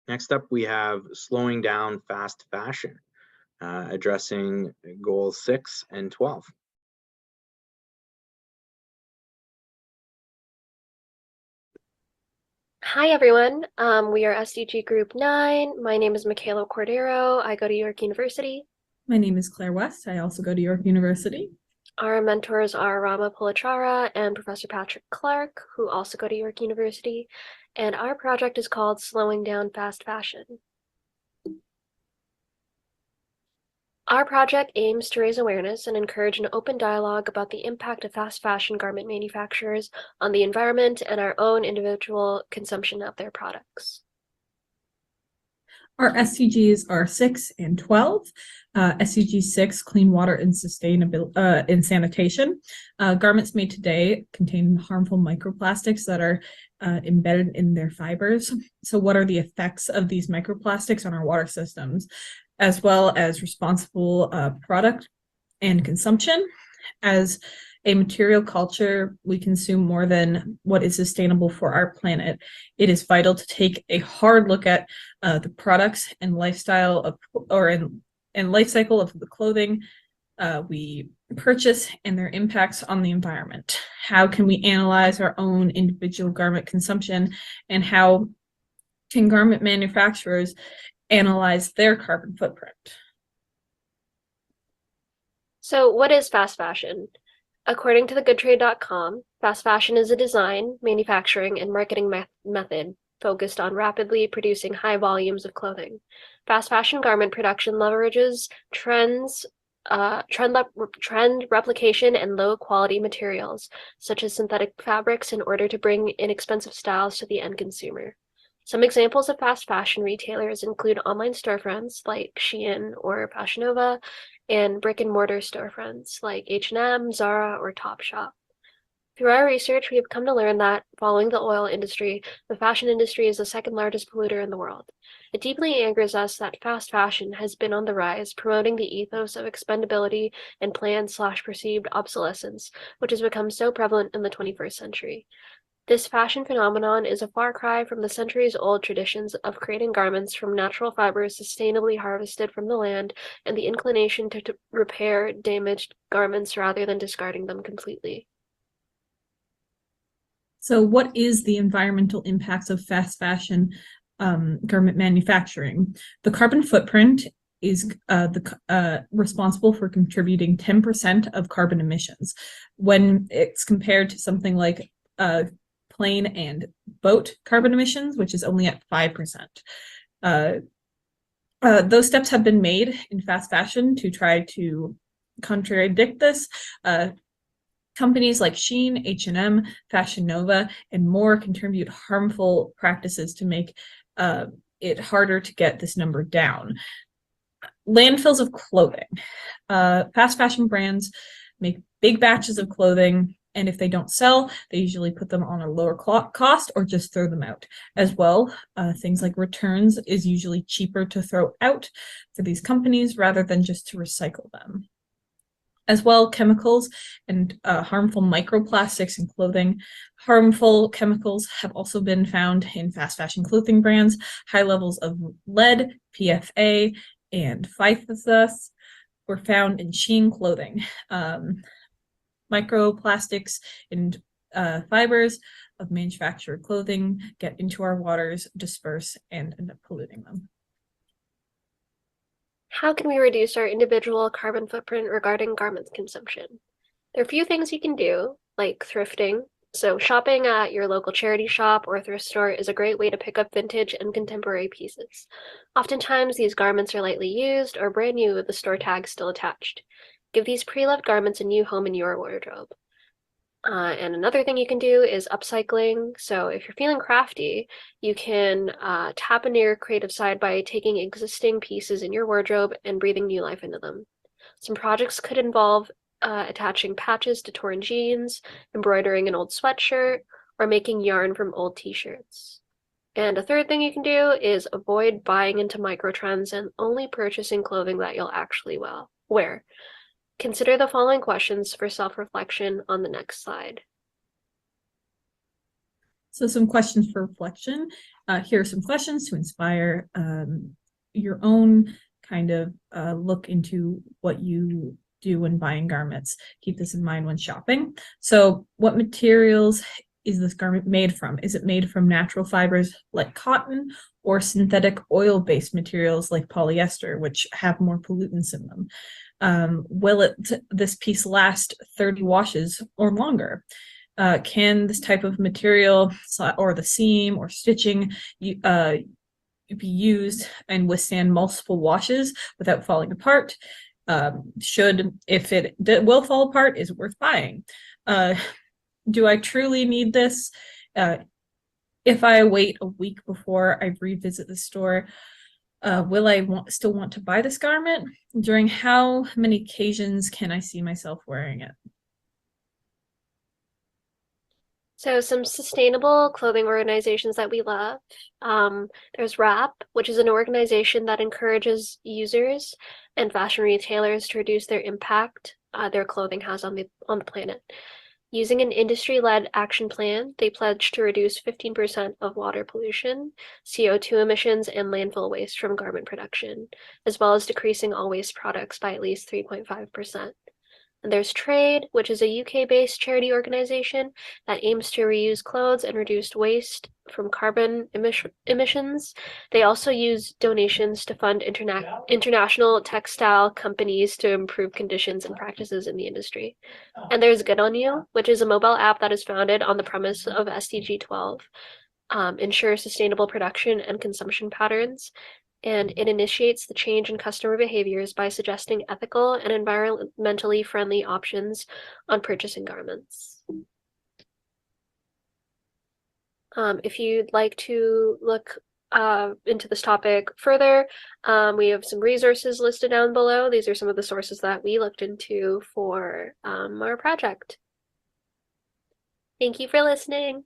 Next up, we have slowing down fast fashion, addressing goals 6 and 12. Hi, everyone. We are SDG Group 9. My name is Mikaela Cordero. I go to York University. My name is Claire West. I also go to York University. Our mentors are Rama Pulicharla and Professor Partick Clark, who also go to York University. And our project is called Slowing Down Fast Fashion. Our project aims to raise awareness and encourage an open dialogue about the impact of fast fashion garment manufacturers on the environment and our own individual consumption of their products. Our SDGs are 6 and 12. SDG 6, clean water and sustainability and sanitation. Garments made today contain harmful microplastics that are embedded in their fibers. So what are the effects of these microplastics on our water systems, as well as responsible product and consumption? As a material culture, we consume more than what is sustainable for our planet. It is vital to take a hard look at the products and lifestyle of, and life cycle of the clothing we purchase and their impacts on the environment. How can we analyze our own individual garment consumption, and how can garment manufacturers analyze their carbon footprint? So what is fast fashion? According to thegoodtrade.com, fast fashion is a design, manufacturing, and marketing method focused on rapidly producing high volumes of clothing. Fast fashion garment production leverages trend replication and low-quality materials, such as synthetic fabrics, in order to bring inexpensive styles to the end consumer. Some examples of fast fashion retailers include online storefronts like Shein or Fashion Nova, and brick-and-mortar storefronts like H&M, Zara, or Topshop. Through our research, we have come to learn that, following the oil industry, the fashion industry is the second largest polluter in the world. It deeply angers us that fast fashion has been on the rise, promoting the ethos of expendability and planned/perceived obsolescence, which has become so prevalent in the 21st century. This fashion phenomenon is a far cry from the centuries-old traditions of creating garments from natural fibers sustainably harvested from the land, and the inclination to repair damaged garments rather than discarding them completely. So what is the environmental impacts of fast fashion garment manufacturing? The carbon footprint is responsible for contributing 10% of carbon emissions, when it's compared to something like plane and boat carbon emissions, which is only at 5%. Those steps have been made in fast fashion to try to contradict this. Companies like Shein, H&M, Fashion Nova, and more contribute harmful practices to make it harder to get this number down. Landfills of clothing. Fast fashion brands make big batches of clothing, and if they don't sell, they usually put them on a lower cost or just throw them out. As well, things like returns is usually cheaper to throw out for these companies rather than just to recycle them. As well, chemicals and harmful microplastics in clothing. Harmful chemicals have also been found in fast fashion clothing brands. High levels of lead, PFA, and phosphorus were found in Shein clothing. Microplastics and fibers of manufactured clothing get into our waters, disperse, and end up polluting them. How can we reduce our individual carbon footprint regarding garment consumption? There are a few things you can do, like thrifting. So shopping at your local charity shop or thrift store is a great way to pick up vintage and contemporary pieces. Oftentimes, these garments are lightly used or brand new with the store tag still attached. Give these pre-loved garments a new home in your wardrobe. And another thing you can do is upcycling. So if you're feeling crafty, you can tap into your creative side by taking existing pieces in your wardrobe and breathing new life into them. Some projects could involve attaching patches to torn jeans, embroidering an old sweatshirt, or making yarn from old t-shirts. And a third thing you can do is avoid buying into microtrends and only purchasing clothing that you'll actually wear. Consider the following questions for self-reflection on the next slide. So some questions for reflection. Here are some questions to inspire your own kind of look into what you do when buying garments. Keep this in mind when shopping. So what materials is this garment made from? Is it made from natural fibers like cotton or synthetic oil-based materials like polyester, which have more pollutants in them? Will this piece last 30 washes or longer? Can this type of material or the seam or stitching be used and withstand multiple washes without falling apart? If it will fall apart, is it worth buying? Do I truly need this? If I wait a week before I revisit the store, will I still want to buy this garment? During how many occasions can I see myself wearing it? So some sustainable clothing organizations that we love. There's WRAP, which is an organization that encourages users and fashion retailers to reduce their impact their clothing has on the planet. Using an industry-led action plan, they pledge to reduce 15% of water pollution, CO2 emissions, and landfill waste from garment production, as well as decreasing all waste products by at least 3.5%. And there's Trade, which is a UK-based charity organization that aims to reuse clothes and reduce waste from carbon emissions. They also use donations to fund international textile companies to improve conditions and practices in the industry. And there's Good On You, which is a mobile app that is founded on the premise of SDG 12, ensure sustainable production and consumption patterns. And it initiates the change in customer behaviors by suggesting ethical and environmentally friendly options on purchasing garments. If you'd like to look into this topic further, we have some resources listed down below. These are some of the sources that we looked into for our project. Thank you for listening.